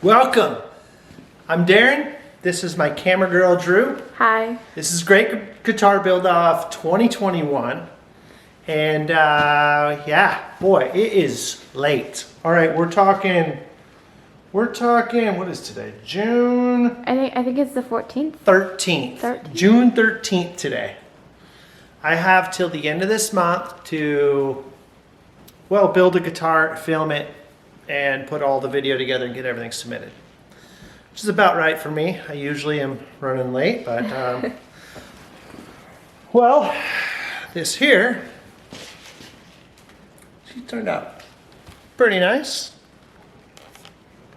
Welcome. I'm Darren. This is my camera girl, Drew. Hi. This is Great Guitar Build Off 2021. And yeah, boy, it is late. All right, we're talking, what is today? June I think it's the 14th. 13th. June 13th today. I have till the end of this month to, well, build a guitar, film it, and put all the video together and get everything submitted. Which is about right for me. I usually am running late, but well, this here, she turned out pretty nice.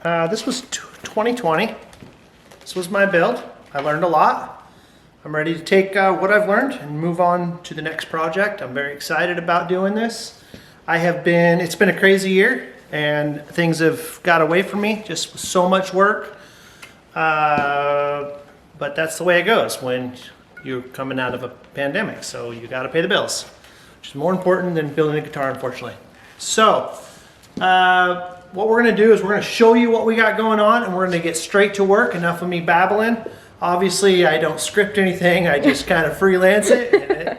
This was 2020. This was my build. I learned a lot. I'm ready to take what I've learned and move on to the next project. I'm very excited about doing this. It's been a crazy year and things have got away from me, just so much work. But that's the way it goes when you're coming out of a pandemic. So you got to pay the bills, which is more important than building a guitar, unfortunately. So what we're going to do is we're going to show you what we got going on, and we're going to get straight to work. Enough of me babbling. Obviously, I don't script anything. I just kind of freelance it,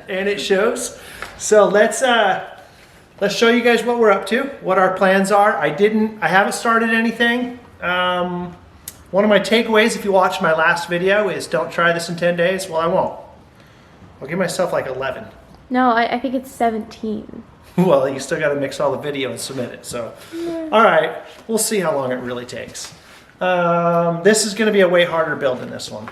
and it shows. So let's show you guys what we're up to, what our plans are. I haven't started anything. One of my takeaways, if you watched my last video, is don't try this in 10 days. Well, I won't. I'll give myself like 11. No, I think it's 17. Well, you still got to mix all the video and submit it. So, yeah. All right, we'll see how long it really takes. This is going to be a way harder build than this one.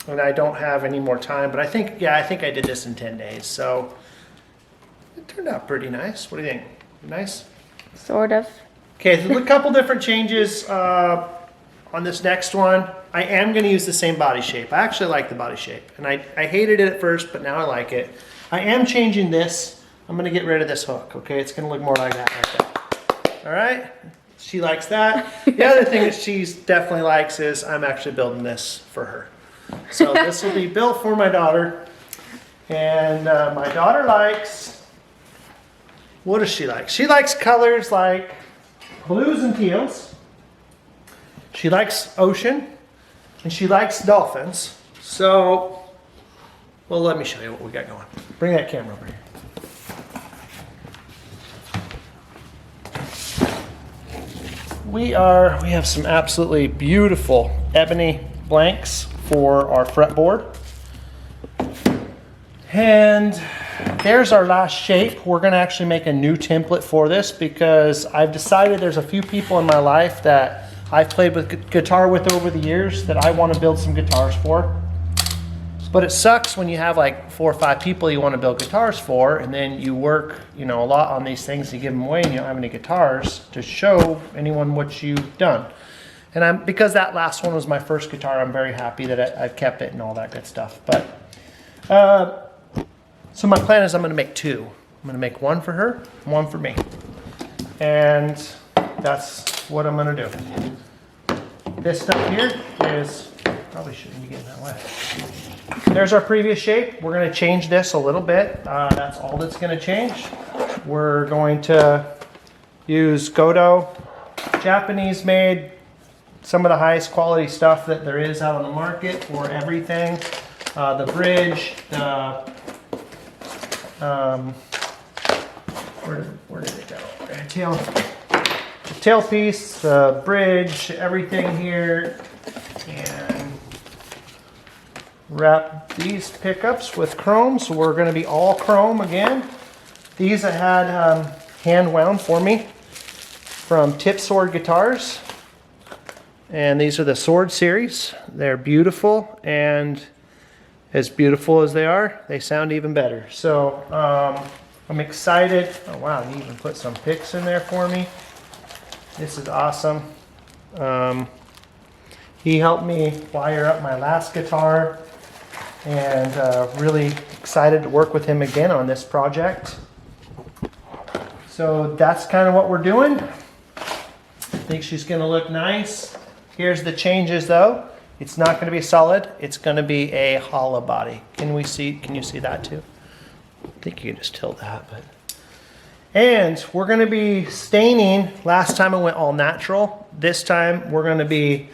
And I don't have any more time, but I think I did this in 10 days. So it turned out pretty nice. What do you think? Nice? Sort of. Okay, there's a couple different changes on this next one. I am going to use the same body shape. I actually like the body shape, and I hated it at first, but now I like it. I am changing this. I'm going to get rid of this hook, okay? It's going to look more like that right there. All right? She likes that. The other thing that she definitely likes is I'm actually building this for her. So this will be built for my daughter. And my daughter likes, what does she like? She likes colors like blues and teals. She likes ocean, and she likes dolphins. So, well, let me show you what we got going. Bring that camera over here. We have some absolutely beautiful ebony blanks for our fretboard. And there's our last shape. We're going to actually make a new template for this because I've decided there's a few people in my life that I've played with guitar with over the years that I want to build some guitars for. But it sucks when you have like 4 or 5 people you want to build guitars for, and then you work, a lot on these things to give them away, and you don't have any guitars to show anyone what you've done. And because that last one was my first guitar, I'm very happy that I've kept it and all that good stuff. But so my plan is I'm going to make 2. I'm going to make one for her, one for me, and that's what I'm going to do. This stuff here is, probably shouldn't be getting that wet. There's our previous shape. We're going to change this a little bit. That's all that's going to change. We're going to use Godo, Japanese made, some of the highest quality stuff that there is out on the market for everything. The bridge, where did it go? Tailpiece, the bridge, everything here, and wrap these pickups with chrome, so we're going to be all chrome again. These I had hand wound for me from Tip Sword Guitars, and these are the Sword series. They're beautiful, and as beautiful as they are, they sound even better. So I'm excited. Oh wow, you even put some picks in there for me. This is awesome. He helped me wire up my last guitar, and really excited to work with him again on this project. So that's kind of what we're doing. I think she's going to look nice. Here's the changes though. It's not going to be solid. It's going to be a hollow body. Can you see that too? I think you can just tilt that, but And we're going to be staining. Last time I went all natural. This time we're going to be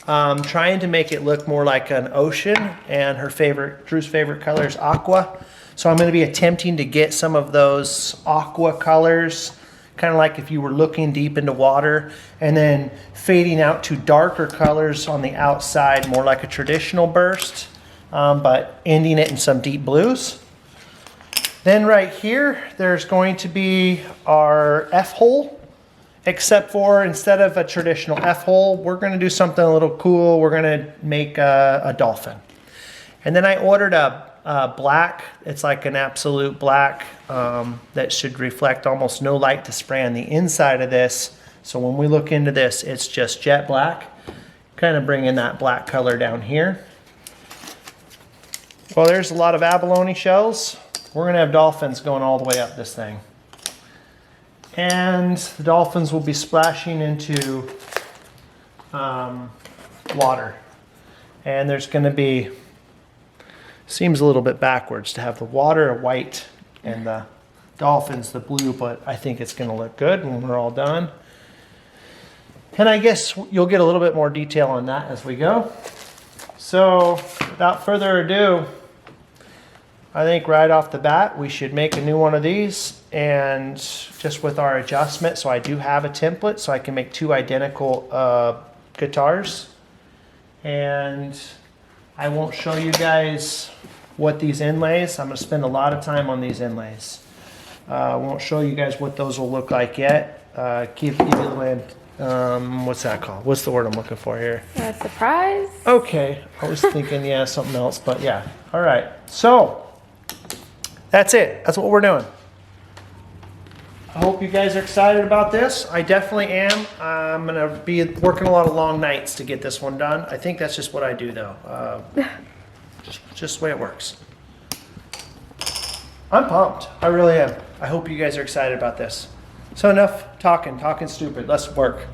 trying to make it look more like an ocean. And Drew's favorite color is aqua. So I'm going to be attempting to get some of those aqua colors, kind of like if you were looking deep into water, and then fading out to darker colors on the outside, more like a traditional burst, but ending it in some deep blues. Then right here, there's going to be our F-hole, except for instead of a traditional F-hole, we're going to do something a little cool. We're going to make a dolphin. And then I ordered a black, it's like an absolute black that should reflect almost no light to spray on the inside of this. So when we look into this, it's just jet black, kind of bringing that black color down here. Well, there's a lot of abalone shells. We're going to have dolphins going all the way up this thing. And the dolphins will be splashing into water. And there's going to be, seems a little bit backwards to have the water white and the dolphins the blue, but I think it's going to look good when we're all done. And I guess you'll get a little bit more detail on that as we go. So without further ado, I think right off the bat, we should make a new one of these, and just with our adjustment. So I do have a template, so I can make two identical guitars. And I won't show you guys what these inlays, I'm gonna spend a lot of time on these inlays. I won't show you guys what those will look like yet. Give you what's that called? What's the word I'm looking for here? Surprise. Okay, I was thinking, yeah, something else, but yeah. All right, so that's it. That's what we're doing. I hope you guys are excited about this. I definitely am. I'm gonna be working a lot of long nights to get this one done. I think that's just what I do, though. Just the way it works. I'm pumped. I really am. I hope you guys are excited about this. So enough talking stupid. Let's work.